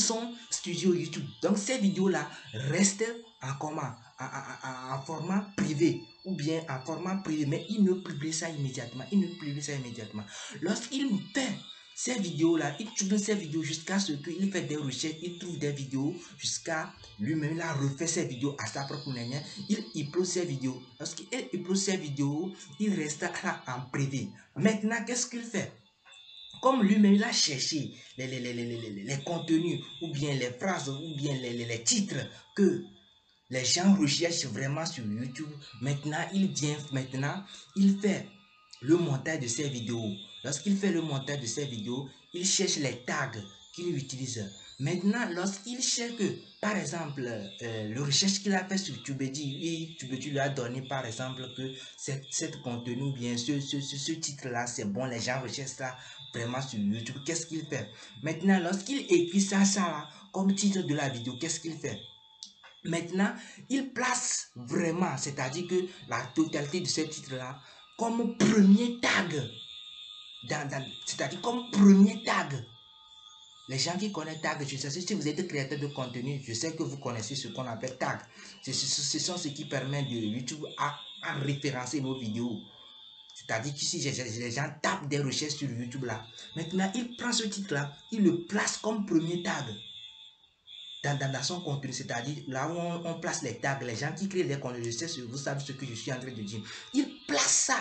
son studio YouTube. Donc ces vidéos-là restent en comment? En format privé ou bien en format privé, mais il ne publie ça immédiatement. Lorsqu'il fait ces vidéos-là, il tourne ces vidéos jusqu'à ce qu'il fait des recherches, il trouve des vidéos jusqu'à lui-même, il a refait ses vidéos à sa propre manière, il upload ses vidéos. Lorsqu'il upload ses vidéos, il reste là en privé. Maintenant, qu'est-ce qu'il fait? Comme lui-même, il a cherché les contenus, ou bien les phrases, ou bien les titres que les gens recherchent vraiment sur YouTube. Maintenant, il fait le montage de ces vidéos. Lorsqu'il fait le montage de ces vidéos, il cherche les tags qu'il utilise. Maintenant, lorsqu'il cherche que, par exemple, le recherche qu'il a fait sur Tubedi, tu lui as donné, par exemple, que cette contenu, ou bien ce titre-là, c'est bon, les gens recherchent ça vraiment sur YouTube. Qu'est-ce qu'il fait? Maintenant, lorsqu'il écrit ça là, comme titre de la vidéo, qu'est-ce qu'il fait? Maintenant, il place vraiment, c'est-à-dire que la totalité de ce titre-là, comme premier tag. C'est-à-dire comme premier tag. Les gens qui connaissent tag, je sais, si vous êtes créateur de contenu, je sais que vous connaissez ce qu'on appelle tag. Ce sont ce qui permet de YouTube à référencer nos vidéos. C'est-à-dire que si les gens tapent des recherches sur YouTube là, maintenant il prend ce titre-là, il le place comme premier tag. Dans son contenu, c'est-à-dire là où on place les tags, les gens qui créent des contenus, vous savez ce que je suis en train de dire. Il place ça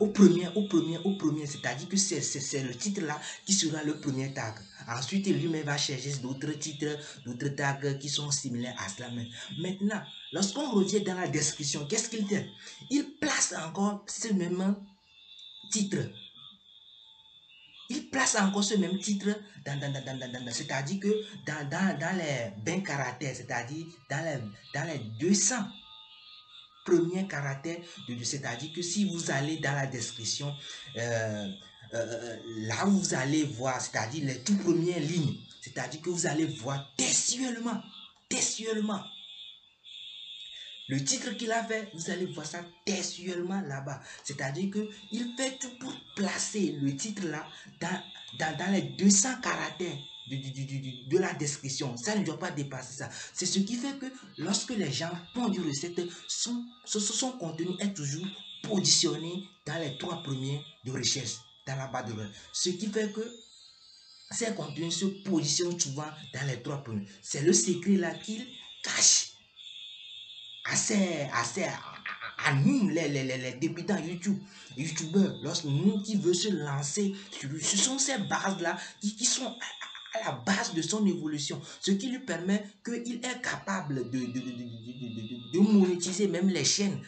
au premier, c'est-à-dire que c'est le titre là qui sera le premier tag. Ensuite, lui-même va chercher d'autres titres, d'autres tags qui sont similaires à cela. Maintenant, lorsqu'on revient dans la description, qu'est-ce qu'il fait? Il place encore ce même titre. Il place encore ce même titre c'est-à-dire que dans les 20 caractères, c'est-à-dire dans les 200 premiers caractères, c'est-à-dire que si vous allez dans la description, là où vous allez voir, c'est-à-dire les toutes premières lignes, c'est-à-dire que vous allez voir textuellement, le titre qu'il a fait, vous allez voir ça textuellement là-bas. C'est-à-dire qu'il fait tout pour placer le titre là dans les 200 caractères de la description. Ça ne doit pas dépasser ça. C'est ce qui fait que lorsque les gens font du recette, son contenu est toujours positionné dans les 3 premiers de recherche, dans la barre de recherche. Ce qui fait que ces contenus se positionnent souvent dans les 3 premiers. C'est le secret là qu'il cache à nous, les débutants YouTubeurs, lorsque nous qui veut se lancer, ce sont ces bases-là qui sont à la base de son évolution, ce qui lui permet qu'il est capable de monétiser même les chaînes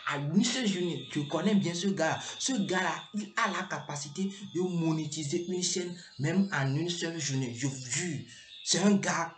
à une seule journée. Tu connais bien ce gars. Ce gars-là, il a la capacité de monétiser une chaîne même en une seule journée. Je vous jure, c'est un gars...